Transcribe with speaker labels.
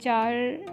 Speaker 1: 4